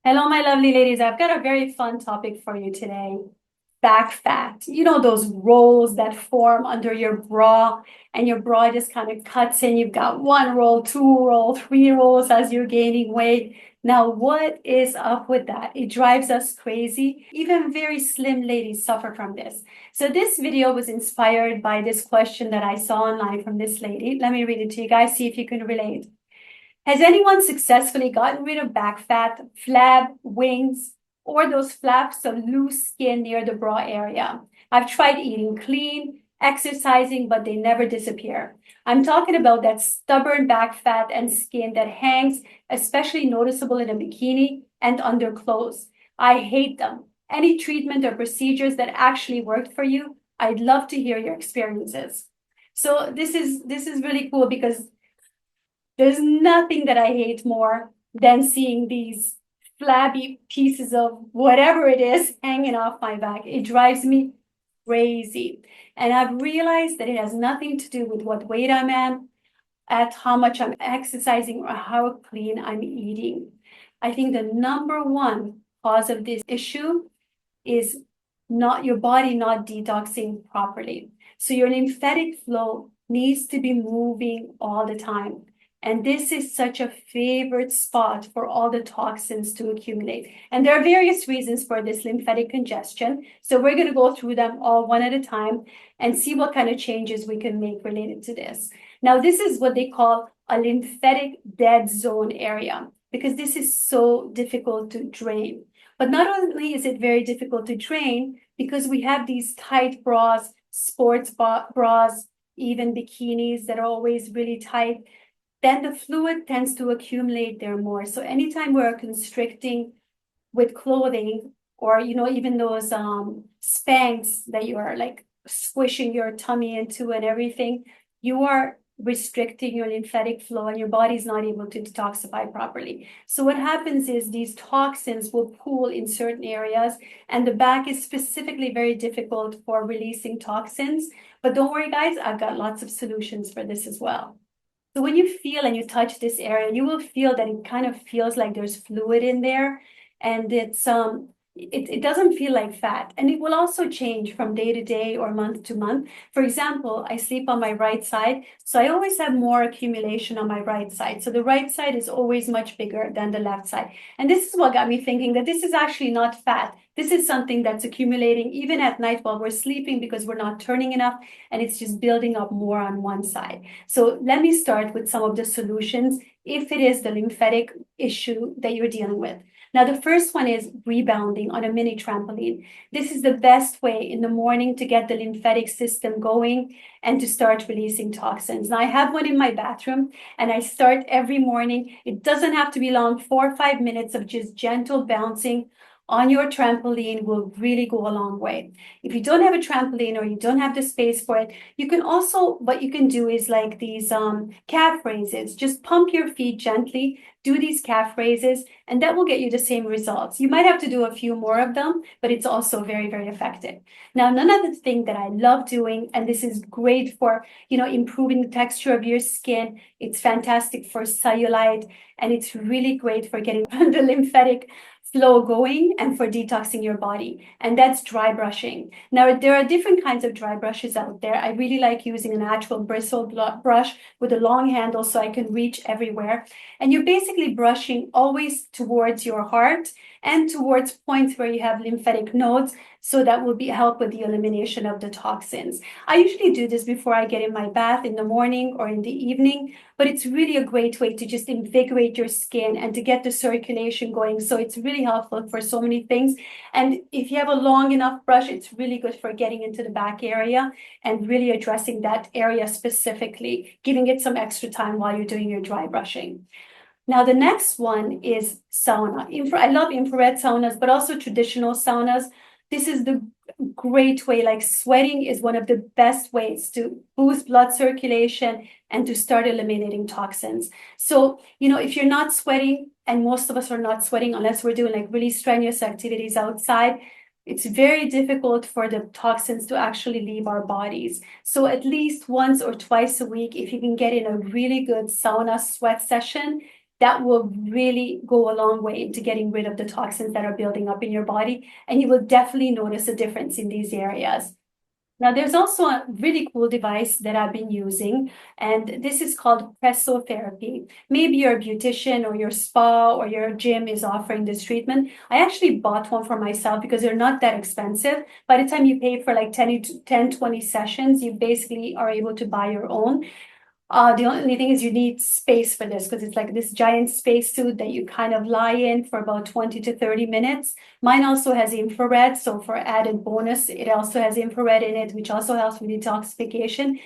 Hello, my lovely ladies. I've got a very fun topic for you today. Back fat. You know, those rolls that form under your bra, and your bra just kind of cuts in. You've got one roll, two roll, three rolls as you're gaining weight. Now, what is up with that? It drives us crazy. Even very slim ladies suffer from this. So this video was inspired by this question that I saw online from this lady. Let me read it to you guys, see if you can relate. Has anyone successfully gotten rid of back fat, flab, wings, or those flaps of loose skin near the bra area? I've tried eating clean, exercising, but they never disappear. I'm talking about that stubborn back fat and skin that hangs, especially noticeable in a bikini and under clothes. I hate them. Any treatment or procedures that actually worked for you, I'd love to hear your experiences. So this is really cool because there's nothing that I hate more than seeing these flabby pieces of whatever it is hanging off my back. It drives me crazy. And I've realized that it has nothing to do with what weight I'm at how much I'm exercising, or how clean I'm eating. I think the number one cause of this issue is not your body not detoxing properly. So your lymphatic flow needs to be moving all the time. And this is such a favorite spot for all the toxins to accumulate. And there are various reasons for this lymphatic congestion. So we're going to go through them all one at a time and see what kind of changes we can make related to this. Now, this is what they call a lymphatic dead zone area, because this is so difficult to drain. But not only is it very difficult to drain, because we have these tight bras, sports bras, even bikinis that are always really tight, then the fluid tends to accumulate there more. So anytime we're constricting with clothing, or even those Spanx that you are like squishing your tummy into and everything, you are restricting your lymphatic flow and your body's not able to detoxify properly. So what happens is these toxins will pool in certain areas, and the back is specifically very difficult for releasing toxins. But don't worry, guys, I've got lots of solutions for this as well. So when you feel and you touch this area, you will feel that it kind of feels like there's fluid in there, and it doesn't feel like fat, and it will also change from day to day or month to month. For example, I sleep on my right side, so I always have more accumulation on my right side. So the right side is always much bigger than the left side. And this is what got me thinking that this is actually not fat. This is something that's accumulating even at night while we're sleeping because we're not turning enough, and it's just building up more on one side. So let me start with some of the solutions if it is the lymphatic issue that you're dealing with. Now, the first one is rebounding on a mini trampoline. This is the best way in the morning to get the lymphatic system going and to start releasing toxins. Now, I have one in my bathroom, and I start every morning. It doesn't have to be long. 4 or 5 minutes of just gentle bouncing on your trampoline will really go a long way. If you don't have a trampoline or you don't have the space for it, you can also, what you can do is like these calf raises. Just pump your feet gently, do these calf raises, and that will get you the same results. You might have to do a few more of them, but it's also very, very effective. Now, another thing that I love doing, and this is great for, improving the texture of your skin. It's fantastic for cellulite, and it's really great for getting the lymphatic flow going and for detoxing your body, and that's dry brushing. Now, there are different kinds of dry brushes out there. I really like using a natural bristle brush with a long handle so I can reach everywhere. And you're basically brushing always towards your heart and towards points where you have lymphatic nodes, so that will help with the elimination of the toxins. I usually do this before I get in my bath in the morning or in the evening, but it's really a great way to just invigorate your skin and to get the circulation going. So it's really helpful for so many things. And if you have a long enough brush, it's really good for getting into the back area and really addressing that area specifically, giving it some extra time while you're doing your dry brushing. Now, the next one is sauna. I love infrared saunas, but also traditional saunas. This is the great way. Like, sweating is one of the best ways to boost blood circulation and to start eliminating toxins. So, if you're not sweating, and most of us are not sweating unless we're doing like really strenuous activities outside, it's very difficult for the toxins to actually leave our bodies. So at least once or twice a week, if you can get in a really good sauna sweat session, that will really go a long way into getting rid of the toxins that are building up in your body. And you will definitely notice a difference in these areas. Now, there's also a really cool device that I've been using, and this is called Pressotherapy. Maybe your beautician or your spa or your gym is offering this treatment. I actually bought one for myself because they're not that expensive. By the time you pay for like 20 sessions, you basically are able to buy your own. The only thing is you need space for this because it's like this giant spacesuit that you kind of lie in for about 20 to 30 minutes. Mine also has infrared, so for added bonus, it also has infrared in it, which also helps with detoxification.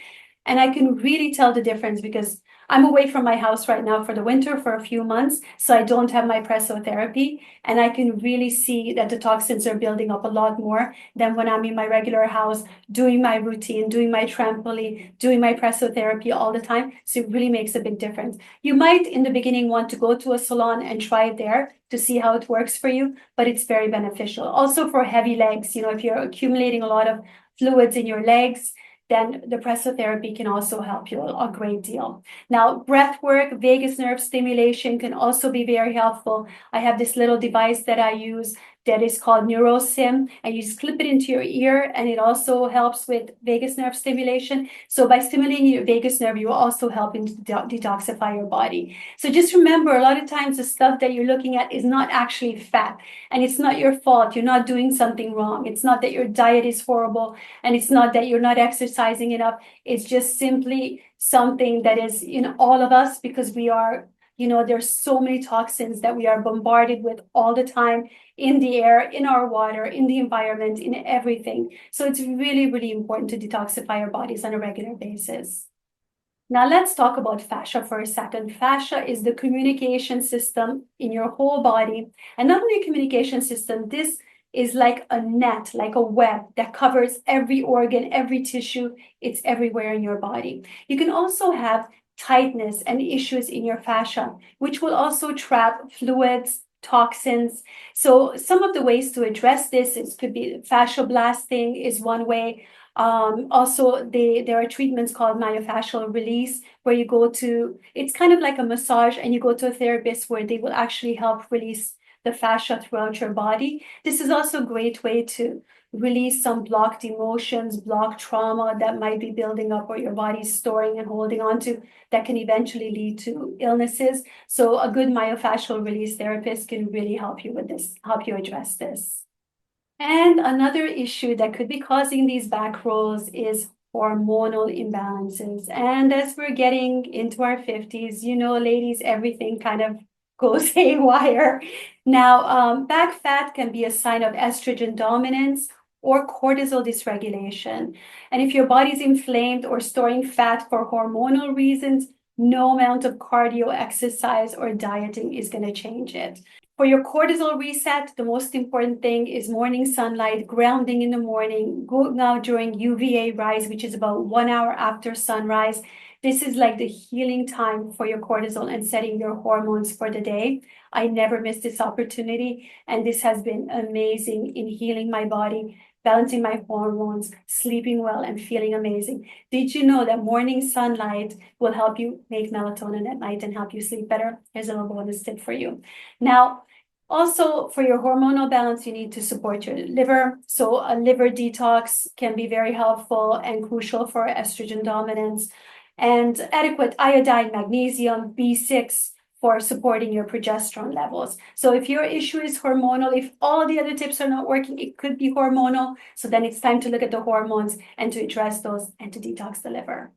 And I can really tell the difference because I'm away from my house right now for the winter for a few months, so I don't have my pressotherapy, and I can really see that the toxins are building up a lot more than when I'm in my regular house doing my routine, doing my trampoline, doing my pressotherapy all the time. So it really makes a big difference. You might in the beginning want to go to a salon and try it there to see how it works for you, but it's very beneficial. Also for heavy legs, if you're accumulating a lot of fluids in your legs, then the pressotherapy can also help you a great deal. Now, breath work, vagus nerve stimulation can also be very helpful. I have this little device that I use that is called NeuroSim, and you just clip it into your ear, and it also helps with vagus nerve stimulation. So by stimulating your vagus nerve, you will also help in detoxify your body. So just remember, a lot of times the stuff that you're looking at is not actually fat, and it's not your fault. You're not doing something wrong. It's not that your diet is horrible, and it's not that you're not exercising enough. It's just simply something that is in all of us because we are, there's so many toxins that we are bombarded with all the time in the air, in our water, in the environment, in everything. So it's really, really important to detoxify our bodies on a regular basis. Now let's talk about fascia for a second. Fascia is the communication system in your whole body. And not only a communication system, this is like a net, like a web that covers every organ, every tissue. It's everywhere in your body. You can also have tightness and issues in your fascia, which will also trap fluids, toxins. So some of the ways to address this could be fascial blasting is one way. Also, there are treatments called myofascial release where you go to, it's kind of like a massage, and you go to a therapist where they will actually help release the fascia throughout your body. This is also a great way to release some blocked emotions, blocked trauma that might be building up or your body's storing and holding on to that can eventually lead to illnesses. So a good myofascial release therapist can really help you with this, help you address this. And another issue that could be causing these back rolls is hormonal imbalances. And as we're getting into our 50s, ladies, everything kind of goes haywire. Now, back fat can be a sign of estrogen dominance or cortisol dysregulation. And if your body's inflamed or storing fat for hormonal reasons, no amount of cardio, exercise, or dieting is going to change it. For your cortisol reset, the most important thing is morning sunlight, grounding in the morning, going out during UVA rise, which is about 1 hour after sunrise. This is like the healing time for your cortisol and setting your hormones for the day. I never miss this opportunity, and this has been amazing in healing my body, balancing my hormones, sleeping well, and feeling amazing. Did you know that morning sunlight will help you make melatonin at night and help you sleep better? Here's a little bonus tip for you. Now, also, for your hormonal balance, you need to support your liver. So a liver detox can be very helpful and crucial for estrogen dominance. And adequate iodine, magnesium, B6 for supporting your progesterone levels. So if your issue is hormonal, if all the other tips are not working, it could be hormonal. So then it's time to look at the hormones and to address those and to detox the liver.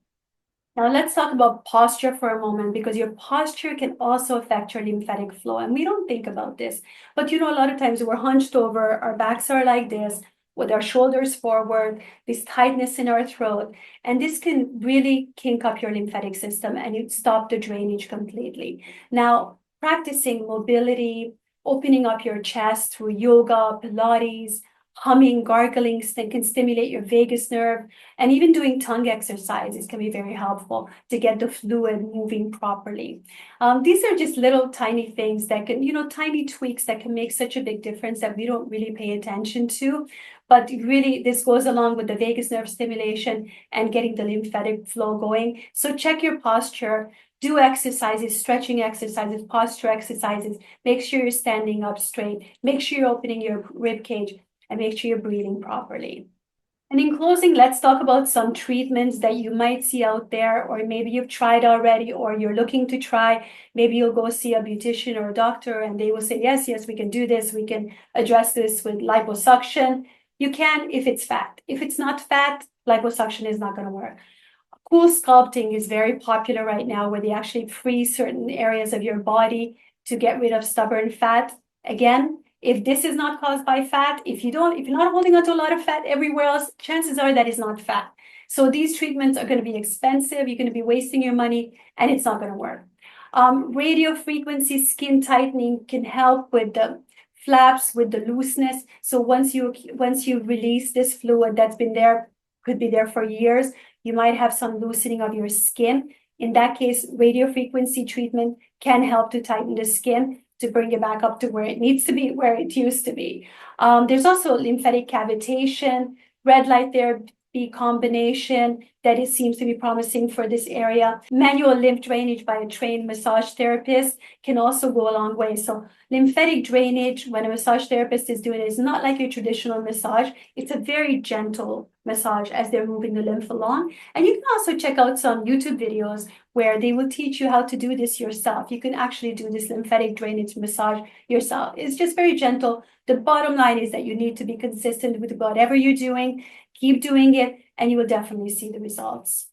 Now let's talk about posture for a moment, because your posture can also affect your lymphatic flow. And we don't think about this, but a lot of times we're hunched over, our backs are like this, with our shoulders forward, this tightness in our throat. And this can really kink up your lymphatic system and it stop the drainage completely. Now, practicing mobility, opening up your chest through yoga, Pilates, humming, gargling can stimulate your vagus nerve, and even doing tongue exercises can be very helpful to get the fluid moving properly. These are just little tiny things that can, tiny tweaks that can make such a big difference that we don't really pay attention to. But really, this goes along with the vagus nerve stimulation and getting the lymphatic flow going. So check your posture. Do exercises, stretching exercises, posture exercises. Make sure you're standing up straight. Make sure you're opening your rib cage, and make sure you're breathing properly. And in closing, let's talk about some treatments that you might see out there, or maybe you've tried already, or you're looking to try. Maybe you'll go see a beautician or a doctor, and they will say, yes, we can do this. We can address this with liposuction. You can if it's fat. If it's not fat, liposuction is not going to work. Cool sculpting is very popular right now, where they actually freeze certain areas of your body to get rid of stubborn fat. Again, if this is not caused by fat, if you're not holding on to a lot of fat everywhere else, chances are that is not fat. So these treatments are going to be expensive. You're going to be wasting your money, and it's not going to work. Radio frequency skin tightening can help with the flaps, with the looseness. So once you release this fluid that's been there, could be there for years, you might have some loosening of your skin. In that case, radio frequency treatment can help to tighten the skin, to bring it back up to where it needs to be, where it used to be. There's also lymphatic cavitation, red light therapy combination that it seems to be promising for this area. Manual lymph drainage by a trained massage therapist can also go a long way. So lymphatic drainage, when a massage therapist is doing it, is not like your traditional massage. It's a very gentle massage as they're moving the lymph along. And you can also check out some YouTube videos where they will teach you how to do this yourself. You can actually do this lymphatic drainage massage yourself. It's just very gentle. The bottom line is that you need to be consistent with whatever you're doing. Keep doing it, and you will definitely see the results.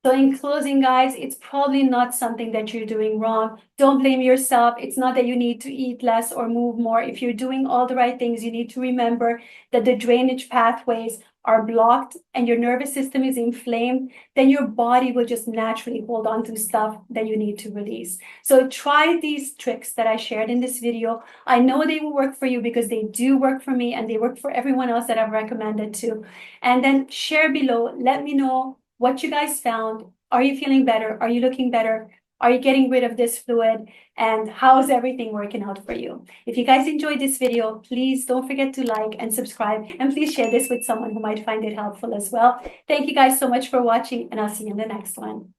So in closing, guys, it's probably not something that you're doing wrong. Don't blame yourself. It's not that you need to eat less or move more. If you're doing all the right things, you need to remember that the drainage pathways are blocked and your nervous system is inflamed, then your body will just naturally hold on to stuff that you need to release. So try these tricks that I shared in this video. I know they will work for you because they do work for me, and they work for everyone else that I've recommended to. And then share below. Let me know what you guys found. Are you feeling better? Are you looking better? Are you getting rid of this fluid? And how's everything working out for you? If you guys enjoyed this video, please don't forget to like and subscribe. And please share this with someone who might find it helpful as well. Thank you guys so much for watching, and I'll see you in the next one.